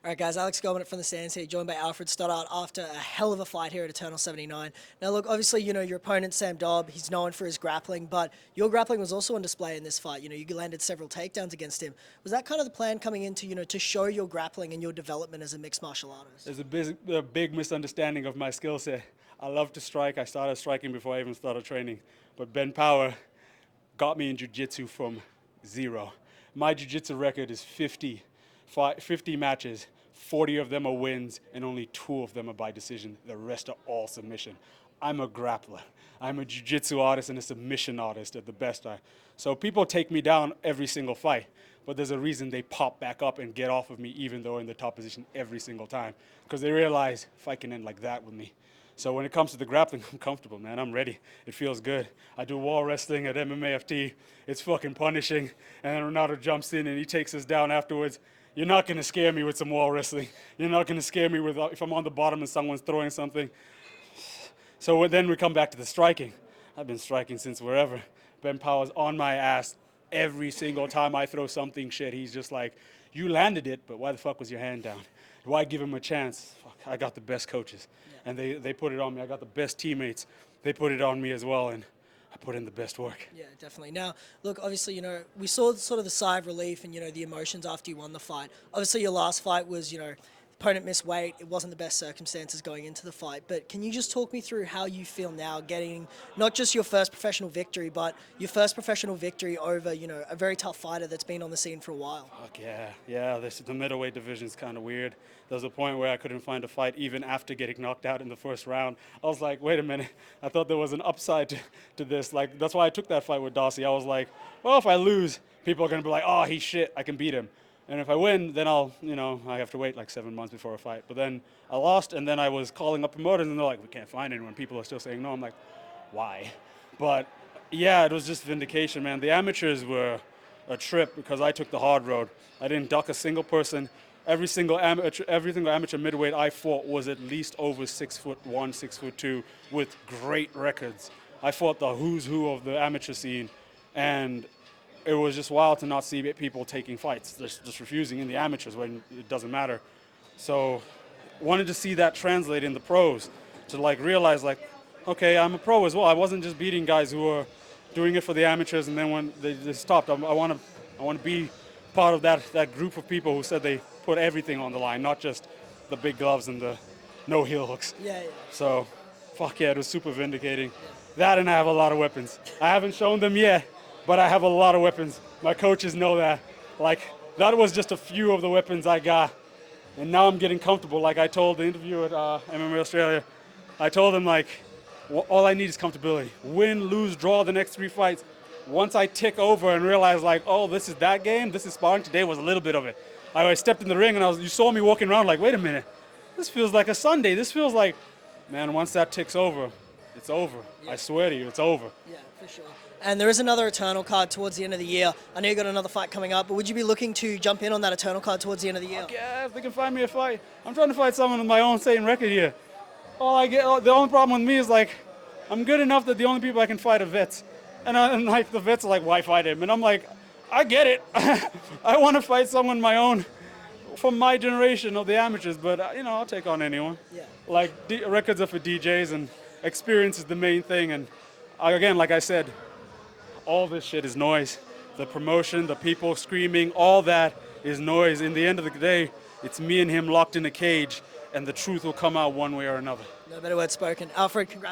All right, guys, Alex Goldman from the stands here, joined by Alfred Stoddart after a hell of a fight here at Eternal 79. Now, look, obviously, your opponent, Sam Dobb, he's known for his grappling, but your grappling was also on display in this fight. You landed several takedowns against him. Was that kind of the plan coming into, to show your grappling and your development as a mixed martial artist? There's a big misunderstanding of my skill set. I love to strike. I started striking before I even started training. But Ben Power got me in jiu-jitsu from zero. My jiu-jitsu record is 50 matches. 40 of them are wins, and only 2 of them are by decision. The rest are all submission. I'm a grappler. I'm a jiu-jitsu artist and a submission artist at the best. So people take me down every single fight, but there's a reason they pop back up and get off of me even though in the top position every single time, because they realize fight can end like that with me. So when it comes to the grappling, I'm comfortable, man. I'm ready. It feels good. I do wall wrestling at MMAFT. It's fucking punishing. And then Ronaldo jumps in and he takes us down afterwards. You're not going to scare me with some wall wrestling. You're not going to scare me with if I'm on the bottom and someone's throwing something. So then we come back to the striking. I've been striking since wherever. Ben Power's on my ass every single time I throw something shit. He's just like, you landed it, but why the fuck was your hand down? Why give him a chance? Fuck, I got the best coaches, and they put it on me. I got the best teammates. They put it on me as well, and I put in the best work. Yeah, definitely. Now, look, obviously, we saw sort of the sigh of relief and, the emotions after you won the fight. Obviously, your last fight was, opponent missed weight. It wasn't the best circumstances going into the fight. But can you just talk me through how you feel now getting not just your first professional victory, but your first professional victory over, a very tough fighter that's been on the scene for a while? Fuck yeah. Yeah, the middleweight division is kind of weird. There was a point where I couldn't find a fight even after getting knocked out in the first round. I was like, wait a minute. I thought there was an upside to this. Like, that's why I took that fight with Darcy. I was like, well, if I lose, people are going to be like, oh, he's shit. I can beat him. And if I win, then I have to wait like 7 months before a fight. But then I lost, and then I was calling up promoters, and they're like, we can't find anyone. People are still saying no. I'm like, why? But yeah, it was just vindication, man. The amateurs were a trip because I took the hard road. I didn't duck a single person. Every single amateur middleweight I fought was at least over 6'1", 6'2", with great records. I fought the who's who of the amateur scene, and it was just wild to not see people taking fights, just refusing in the amateurs when it doesn't matter. So wanted to see that translate in the pros, to realize okay, I'm a pro as well. I wasn't just beating guys who were doing it for the amateurs and then when they stopped. I want to be part of that group of people who said they put everything on the line, not just the big gloves and the no heel hooks. Yeah. So fuck yeah, it was super vindicating. That, and I have a lot of weapons. I haven't shown them yet, but I have a lot of weapons. My coaches know that. That was just a few of the weapons I got. And now I'm getting comfortable. Like I told the interview at MMA Australia, I told them all I need is comfortability. Win, lose, draw the next 3 fights. Once I tick over and realize oh, this is that game, this is sparring, today was a little bit of it. I stepped in the ring and you saw me walking around wait a minute, this feels like a Sunday. This feels like, man, once that ticks over, it's over. Yeah. I swear to you, it's over. Yeah, for sure. And there is another Eternal card towards the end of the year. I know you got another fight coming up, but would you be looking to jump in on that Eternal card towards the end of the year? Yeah, if they can find me a fight. I'm trying to fight someone with my own same record here. The only problem with me is I'm good enough that the only people I can fight are vets. And the vets are why fight him? And I'm like, I get it. I want to fight someone my own from my generation of the amateurs, but I'll take on anyone. Yeah. Records are for DJs, and experience is the main thing. And again, like I said, all this shit is noise. The promotion, the people screaming, all that is noise. In the end of the day, it's me and him locked in a cage, and the truth will come out one way or another. No better word spoken. Alfred, congrats.